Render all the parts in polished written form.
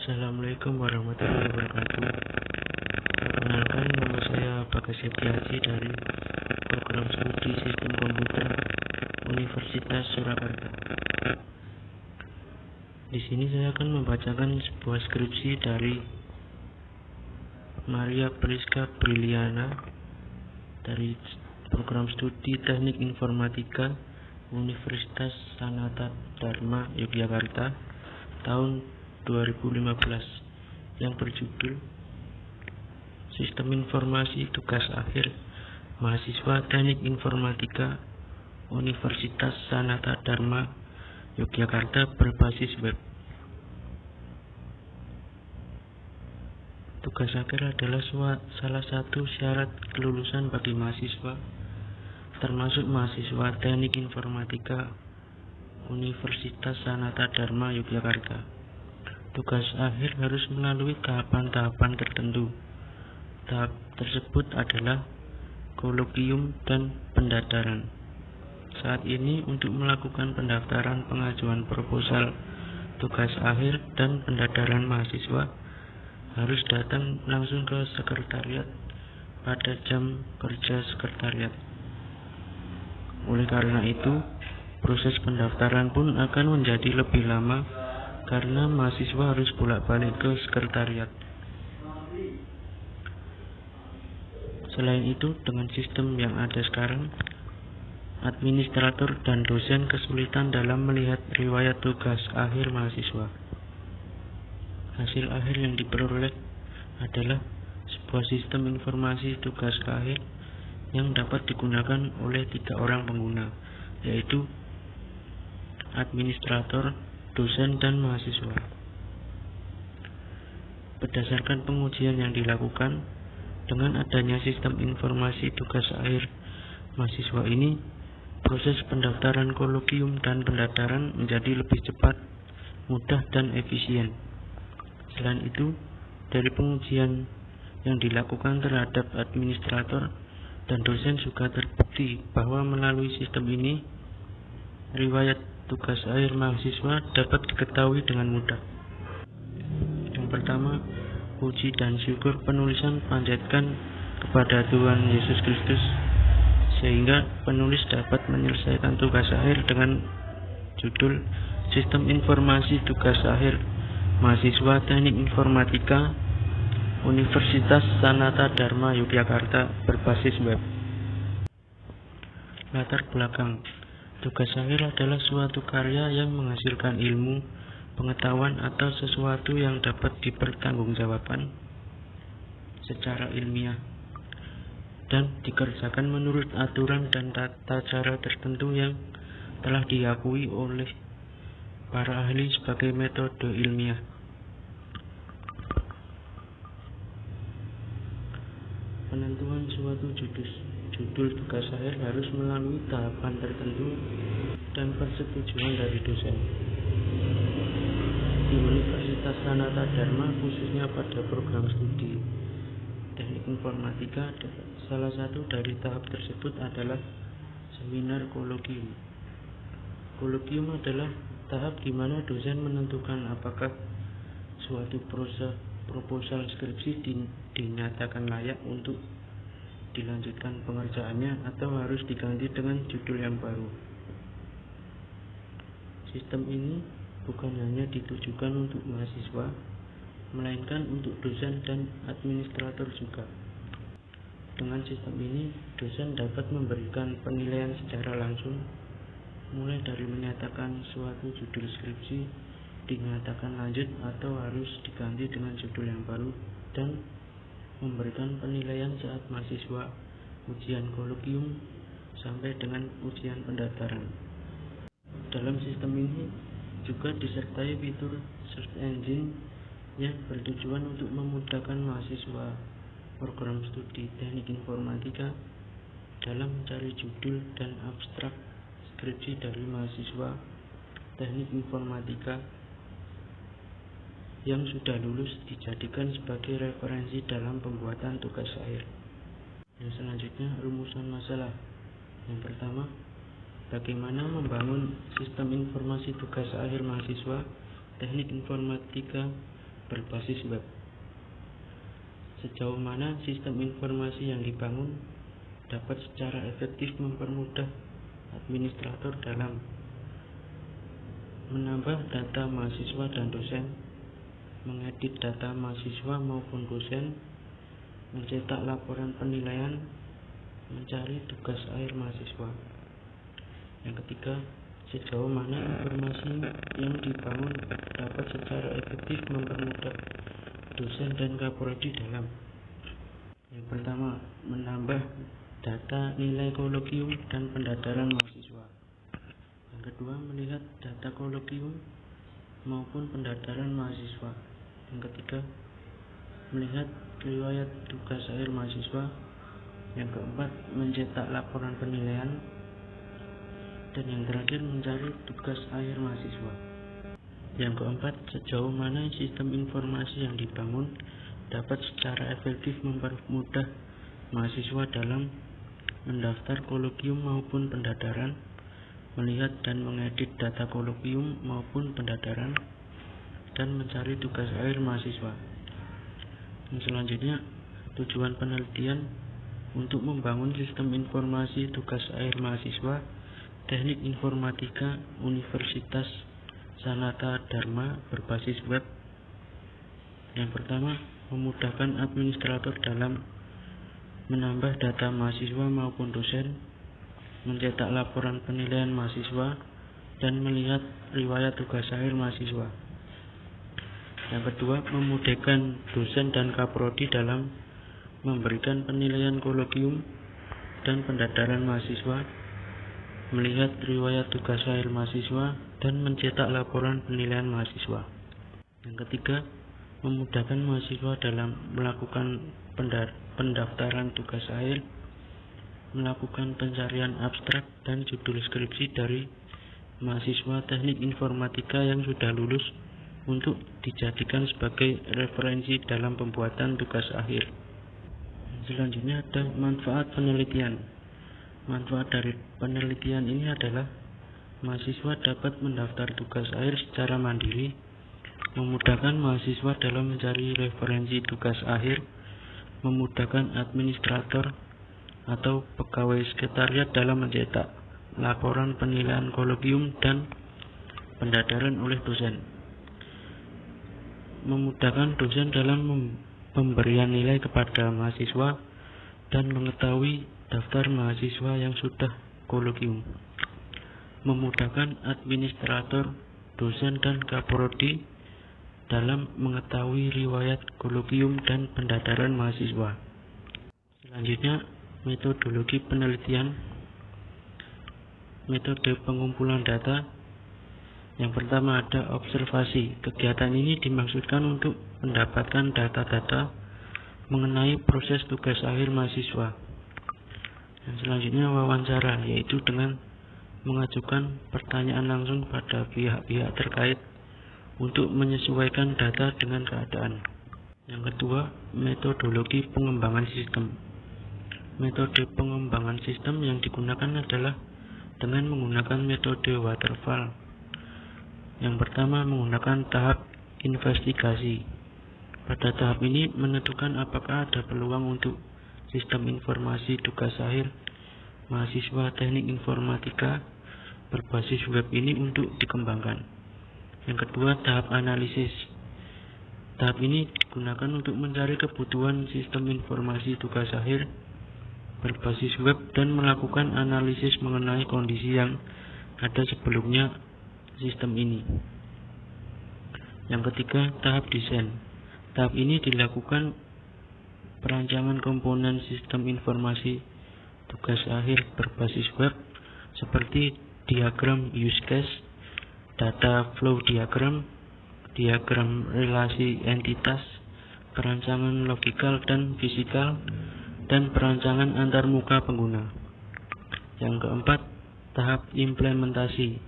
Assalamualaikum warahmatullahi wabarakatuh. Perkenalkan, nama saya Bagas Septiaji dari Program Studi Sistem Komputer Universitas Surakarta. Di sini saya akan membacakan sebuah skripsi dari Maria Priska Briliana dari Program Studi Teknik Informatika Universitas Sanata Dharma Yogyakarta tahun 2015 yang berjudul Sistem Informasi Tugas Akhir Mahasiswa Teknik Informatika Universitas Sanata Dharma Yogyakarta berbasis web. Tugas akhir adalah salah satu syarat kelulusan bagi mahasiswa, termasuk mahasiswa Teknik Informatika Universitas Sanata Dharma Yogyakarta. Tugas akhir harus melalui tahapan-tahapan tertentu. Tahap tersebut adalah kolokium dan pendaftaran. Saat ini untuk melakukan pendaftaran pengajuan proposal tugas akhir dan pendaftaran mahasiswa harus datang langsung ke sekretariat pada jam kerja sekretariat. Oleh karena itu, proses pendaftaran pun akan menjadi lebih lama karena mahasiswa harus bolak-balik ke sekretariat. Selain itu, dengan sistem yang ada sekarang, administrator dan dosen kesulitan dalam melihat riwayat tugas akhir mahasiswa. Hasil akhir yang diperoleh adalah sebuah sistem informasi tugas akhir yang dapat digunakan oleh 3 orang pengguna, yaitu administrator, dosen, dan mahasiswa. Berdasarkan pengujian yang dilakukan, dengan adanya sistem informasi tugas akhir mahasiswa ini, proses pendaftaran kolokium dan pendaftaran menjadi lebih cepat, mudah, dan efisien. Selain itu, dari pengujian yang dilakukan terhadap administrator dan dosen juga terbukti bahwa melalui sistem ini, riwayat tugas akhir mahasiswa dapat diketahui dengan mudah. Yang pertama, puji dan syukur penulisan panjatkan kepada Tuhan Yesus Kristus, sehingga penulis dapat menyelesaikan tugas akhir dengan judul Sistem Informasi Tugas Akhir Mahasiswa Teknik Informatika Universitas Sanata Dharma Yogyakarta berbasis web. Latar belakang tugas akhir adalah suatu karya yang menghasilkan ilmu, pengetahuan, atau sesuatu yang dapat dipertanggungjawabkan secara ilmiah dan dikerjakan menurut aturan dan tata cara tertentu yang telah diakui oleh para ahli sebagai metode ilmiah. Penentuan suatu judul tugas akhir harus melalui tahapan tertentu dan persetujuan dari dosen. Di Universitas Sanata Dharma, khususnya pada program studi Teknik Informatika, salah satu dari tahap tersebut adalah seminar kolokium. Kolokium adalah tahap di mana dosen menentukan apakah suatu proposal skripsi dinyatakan layak untuk dilanjutkan pengerjaannya atau harus diganti dengan judul yang baru. Sistem ini bukan hanya ditujukan untuk mahasiswa, melainkan untuk dosen dan administrator juga. Dengan sistem ini, dosen dapat memberikan penilaian secara langsung, mulai dari menyatakan suatu judul skripsi dinyatakan lanjut atau harus diganti dengan judul yang baru, dan memberikan penilaian saat mahasiswa ujian kolokium sampai dengan ujian pendaftaran. Dalam sistem ini juga disertai fitur search engine yang bertujuan untuk memudahkan mahasiswa program studi teknik informatika dalam mencari judul dan abstrak skripsi dari mahasiswa teknik informatika yang sudah lulus dijadikan sebagai referensi dalam pembuatan tugas akhir. Yang selanjutnya, rumusan masalah. Yang pertama, bagaimana membangun sistem informasi tugas akhir mahasiswa teknik informatika berbasis web. Sejauh mana sistem informasi yang dibangun dapat secara efektif mempermudah administrator dalam menambah data mahasiswa dan dosen, mengedit data mahasiswa maupun dosen, mencetak laporan penilaian, mencari tugas akhir mahasiswa. Yang ketiga, sejauh mana informasi yang dibangun dapat secara efektif mempermudah dosen dan kaprodi dalam. Yang pertama, menambah data nilai kolokium dan pendaftaran mahasiswa. Yang kedua, melihat data kolokium maupun pendaftaran mahasiswa. Yang ketiga, melihat riwayat tugas akhir mahasiswa. Yang keempat, mencetak laporan penilaian. Dan yang terakhir, mencari tugas akhir mahasiswa. Yang keempat, sejauh mana sistem informasi yang dibangun dapat secara efektif mempermudah mahasiswa dalam mendaftar kolokium maupun pendaftaran, melihat dan mengedit data kolokium maupun pendaftaran, dan mencari tugas akhir mahasiswa. Dan selanjutnya, tujuan penelitian untuk membangun sistem informasi tugas akhir mahasiswa Teknik Informatika Universitas Sanata Dharma berbasis web. Yang pertama, memudahkan administrator dalam menambah data mahasiswa maupun dosen, mencetak laporan penilaian mahasiswa, dan melihat riwayat tugas akhir mahasiswa. Yang kedua, memudahkan dosen dan kaprodi dalam memberikan penilaian kolokium dan pendaftaran mahasiswa, melihat riwayat tugas akhir mahasiswa, dan mencetak laporan penilaian mahasiswa. Yang ketiga, memudahkan mahasiswa dalam melakukan pendaftaran tugas akhir, melakukan pencarian abstrak dan judul skripsi dari mahasiswa teknik informatika yang sudah lulus untuk dijadikan sebagai referensi dalam pembuatan tugas akhir. Selanjutnya ada manfaat penelitian. Manfaat dari penelitian ini adalah mahasiswa dapat mendaftar tugas akhir secara mandiri, memudahkan mahasiswa dalam mencari referensi tugas akhir, memudahkan administrator atau pegawai sekretariat dalam mencetak laporan penilaian kolokium dan pendaftaran oleh dosen, memudahkan dosen dalam pemberian nilai kepada mahasiswa dan mengetahui daftar mahasiswa yang sudah kolokium, memudahkan administrator, dosen, dan kaprodi dalam mengetahui riwayat kolokium dan pendaftaran mahasiswa. Selanjutnya, metodologi penelitian. Metode pengumpulan data. Yang pertama ada observasi. Kegiatan ini dimaksudkan untuk mendapatkan data-data mengenai proses tugas akhir mahasiswa. Dan selanjutnya wawancara, yaitu dengan mengajukan pertanyaan langsung pada pihak-pihak terkait untuk menyesuaikan data dengan keadaan. Yang kedua, metodologi pengembangan sistem. Metode pengembangan sistem yang digunakan adalah dengan menggunakan metode waterfall. Yang pertama, menggunakan tahap investigasi. Pada tahap ini menentukan apakah ada peluang untuk sistem informasi tugas akhir mahasiswa teknik informatika berbasis web ini untuk dikembangkan. Yang kedua, tahap analisis. Tahap ini digunakan untuk mencari kebutuhan sistem informasi tugas akhir berbasis web dan melakukan analisis mengenai kondisi yang ada sebelumnya sistem ini. Yang ketiga, tahap desain. Tahap ini dilakukan perancangan komponen sistem informasi tugas akhir berbasis web seperti diagram use case, data flow diagram, diagram relasi entitas, perancangan logikal dan fisikal, dan perancangan antarmuka pengguna. Yang keempat, tahap implementasi.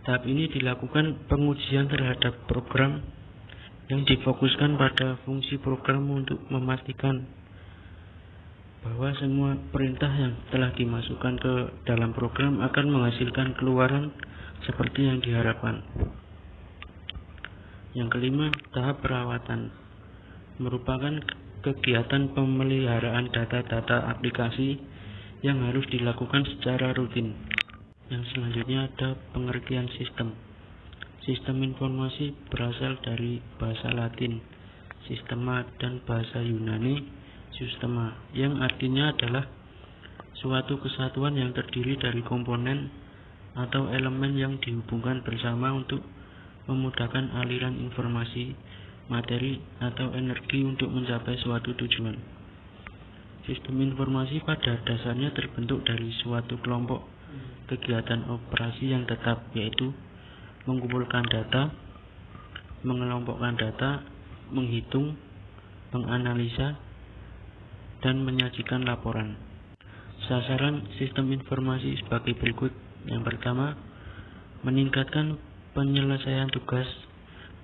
Tahap ini dilakukan pengujian terhadap program yang difokuskan pada fungsi program untuk memastikan bahwa semua perintah yang telah dimasukkan ke dalam program akan menghasilkan keluaran seperti yang diharapkan. Yang kelima, tahap perawatan merupakan kegiatan pemeliharaan data-data aplikasi yang harus dilakukan secara rutin. Yang selanjutnya ada pengertian sistem. Sistem informasi berasal dari bahasa Latin, sistema, dan bahasa Yunani, systema, yang artinya adalah suatu kesatuan yang terdiri dari komponen atau elemen yang dihubungkan bersama untuk memudahkan aliran informasi, materi, atau energi untuk mencapai suatu tujuan. Sistem informasi pada dasarnya terbentuk dari suatu kelompok kegiatan operasi yang tetap, yaitu mengumpulkan data, mengelompokkan data, menghitung, menganalisa, dan menyajikan laporan. Sasaran sistem informasi sebagai berikut. Yang pertama, meningkatkan penyelesaian tugas.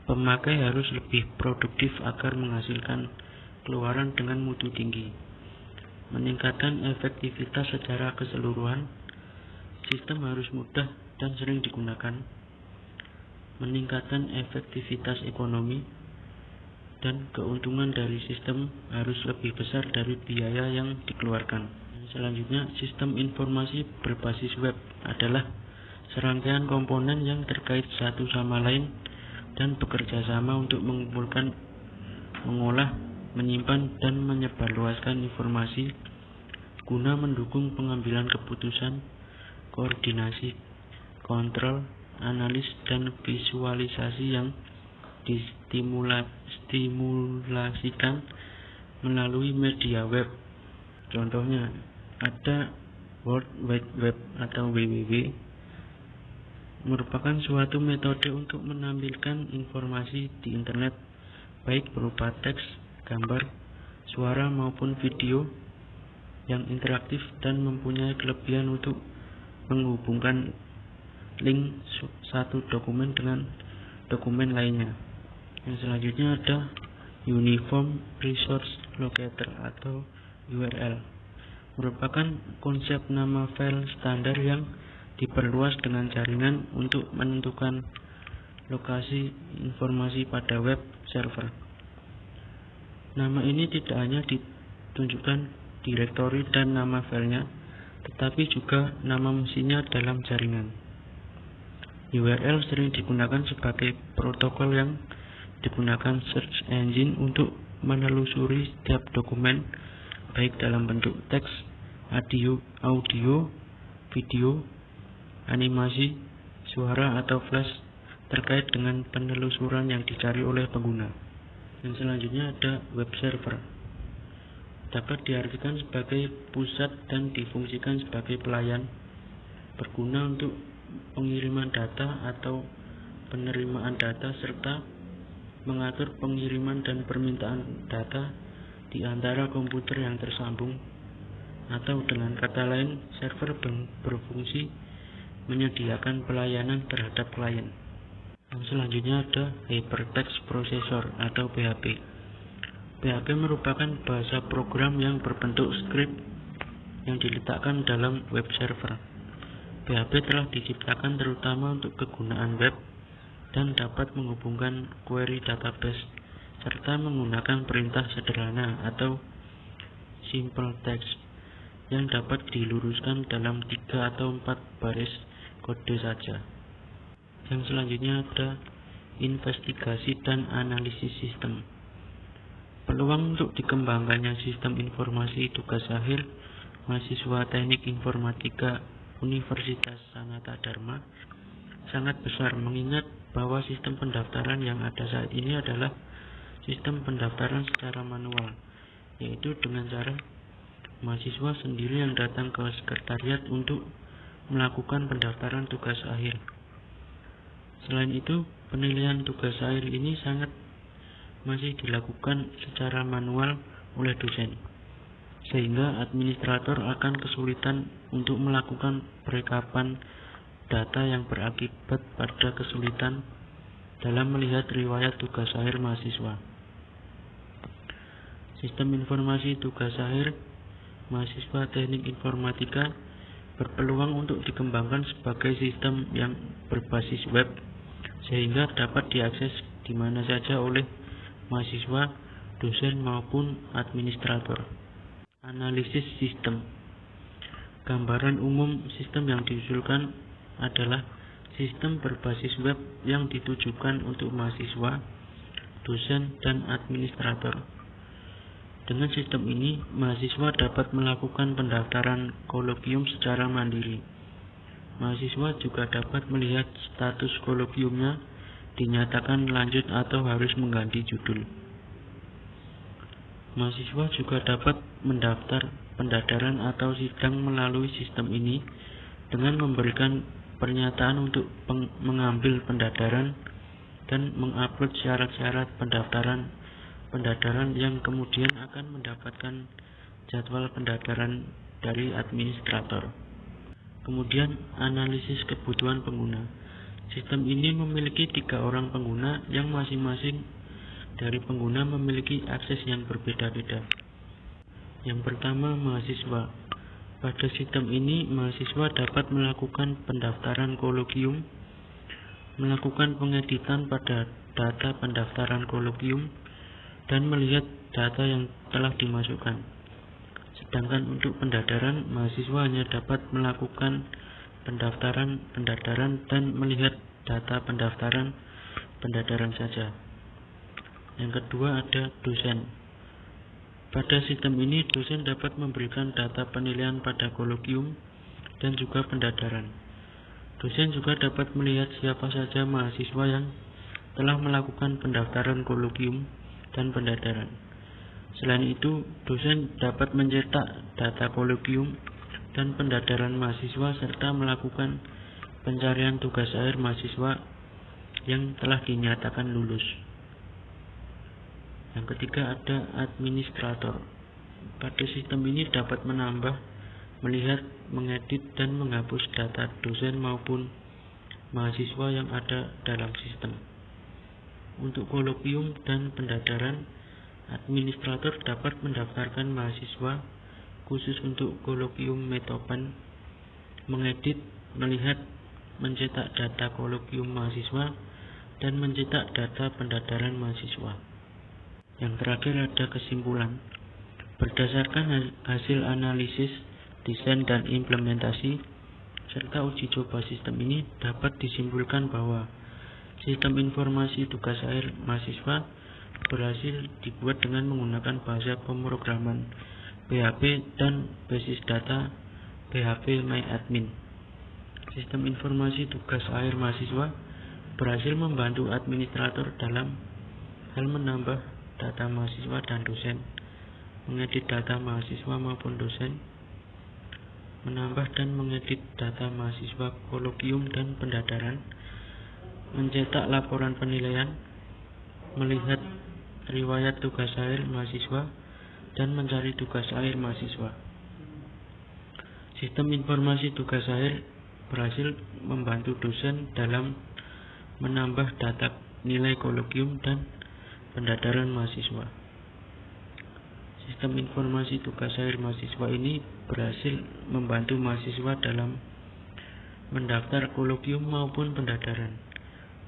Pemakai harus lebih produktif agar menghasilkan keluaran dengan mutu tinggi. Meningkatkan efektivitas secara keseluruhan. Sistem harus mudah dan sering digunakan. Meningkatkan efektivitas ekonomi, dan keuntungan dari sistem harus lebih besar dari biaya yang dikeluarkan. Selanjutnya, sistem informasi berbasis web adalah serangkaian komponen yang terkait satu sama lain dan bekerja sama untuk mengumpulkan, mengolah, menyimpan, dan menyebarluaskan informasi guna mendukung pengambilan keputusan, koordinasi, kontrol, analis, dan visualisasi yang distimulasikan melalui media web. Contohnya ada World Wide Web atau WWW, merupakan suatu metode untuk menampilkan informasi di internet, baik berupa teks, gambar, suara maupun video yang interaktif dan mempunyai kelebihan untuk menghubungkan link satu dokumen dengan dokumen lainnya. Yang selanjutnya ada Uniform Resource Locator atau URL, merupakan konsep nama file standar yang diperluas dengan jaringan untuk menentukan lokasi informasi pada web server. Nama ini tidak hanya ditunjukkan direktori dan nama filenya, tetapi juga nama mesinnya dalam jaringan. URL sering digunakan sebagai protokol yang digunakan search engine untuk menelusuri setiap dokumen, baik dalam bentuk teks, audio, video, animasi, suara, atau flash, terkait dengan penelusuran yang dicari oleh pengguna. Yang selanjutnya ada web server. Dapat diartikan sebagai pusat dan difungsikan sebagai pelayan, berguna untuk pengiriman data atau penerimaan data serta mengatur pengiriman dan permintaan data di antara komputer yang tersambung, atau dengan kata lain, server berfungsi menyediakan pelayanan terhadap klien. Yang selanjutnya ada Hypertext Processor atau PHP. PHP merupakan bahasa program yang berbentuk script yang diletakkan dalam web server. PHP telah diciptakan terutama untuk kegunaan web dan dapat menghubungkan query database serta menggunakan perintah sederhana atau simple text yang dapat diluruskan dalam 3 atau 4 baris kode saja. Yang selanjutnya ada investigasi dan analisis sistem. Peluang untuk dikembangkannya sistem informasi tugas akhir mahasiswa Teknik Informatika Universitas Sanata Dharma sangat besar, mengingat bahwa sistem pendaftaran yang ada saat ini adalah sistem pendaftaran secara manual, yaitu dengan cara mahasiswa sendiri yang datang ke sekretariat untuk melakukan pendaftaran tugas akhir. Selain itu, penilaian tugas akhir ini masih dilakukan secara manual oleh dosen, sehingga administrator akan kesulitan untuk melakukan perekapan data yang berakibat pada kesulitan dalam melihat riwayat tugas akhir mahasiswa. Sistem informasi tugas akhir mahasiswa Teknik Informatika berpeluang untuk dikembangkan sebagai sistem yang berbasis web, sehingga dapat diakses di mana saja oleh mahasiswa, dosen maupun administrator. Analisis sistem. Gambaran umum sistem yang diusulkan adalah sistem berbasis web yang ditujukan untuk mahasiswa, dosen, dan administrator. Dengan sistem ini, mahasiswa dapat melakukan pendaftaran kolokium secara mandiri. Mahasiswa juga dapat melihat status kolokiumnya dinyatakan lanjut atau harus mengganti judul. Mahasiswa juga dapat mendaftar pendaftaran atau sidang melalui sistem ini dengan memberikan pernyataan untuk mengambil pendaftaran dan mengupload syarat-syarat pendaftaran yang kemudian akan mendapatkan jadwal pendaftaran dari administrator. Kemudian analisis kebutuhan pengguna. Sistem ini memiliki 3 orang pengguna yang masing-masing dari pengguna memiliki akses yang berbeda-beda. Yang pertama, mahasiswa. Pada sistem ini, mahasiswa dapat melakukan pendaftaran kolokium, melakukan pengeditan pada data pendaftaran kolokium, dan melihat data yang telah dimasukkan. Sedangkan untuk pendaftaran, mahasiswa hanya dapat melakukan pendaftaran dan melihat data pendaftaran saja. Yang kedua ada dosen. Pada sistem ini, dosen dapat memberikan data penilaian pada kolokium dan juga pendaftaran. Dosen juga dapat melihat siapa saja mahasiswa yang telah melakukan pendaftaran kolokium dan pendaftaran. Selain itu, dosen dapat mencetak data kolokium dan pendaftaran mahasiswa serta melakukan pencarian tugas akhir mahasiswa yang telah dinyatakan lulus. Yang ketiga ada administrator. Pada sistem ini dapat menambah, melihat, mengedit, dan menghapus data dosen maupun mahasiswa yang ada dalam sistem. Untuk kolokium dan pendaftaran, administrator dapat mendaftarkan mahasiswa khusus untuk kolokium Metopen, mengedit, melihat, mencetak data kolokium mahasiswa, dan mencetak data pendaftaran mahasiswa. Yang terakhir ada kesimpulan. Berdasarkan hasil analisis, desain, dan implementasi, serta uji coba sistem ini, dapat disimpulkan bahwa sistem informasi tugas akhir mahasiswa berhasil dibuat dengan menggunakan bahasa pemrograman PHP dan basis data PHP MyAdmin. Sistem informasi tugas akhir mahasiswa berhasil membantu administrator dalam hal menambah data mahasiswa dan dosen, mengedit data mahasiswa maupun dosen, menambah dan mengedit data mahasiswa kolokium dan pendaftaran, mencetak laporan penilaian, melihat riwayat tugas akhir mahasiswa, dan mencari tugas akhir mahasiswa. Sistem informasi tugas akhir berhasil membantu dosen dalam menambah data nilai kolokium dan pendaftaran mahasiswa. Sistem informasi tugas akhir mahasiswa ini berhasil membantu mahasiswa dalam mendaftar kolokium maupun pendaftaran,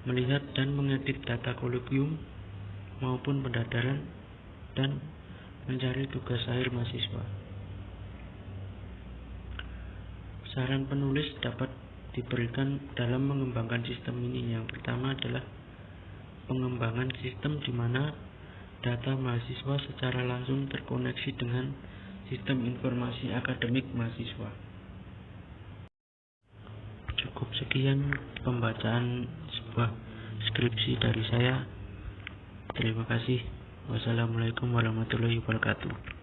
melihat dan mengedit data kolokium maupun pendaftaran, dan mencari tugas akhir mahasiswa. Saran penulis dapat diberikan dalam mengembangkan sistem ini. Yang pertama adalah pengembangan sistem di mana data mahasiswa secara langsung terkoneksi dengan sistem informasi akademik mahasiswa. Cukup sekian pembacaan sebuah skripsi dari saya. Terima kasih. Wassalamualaikum warahmatullahi wabarakatuh.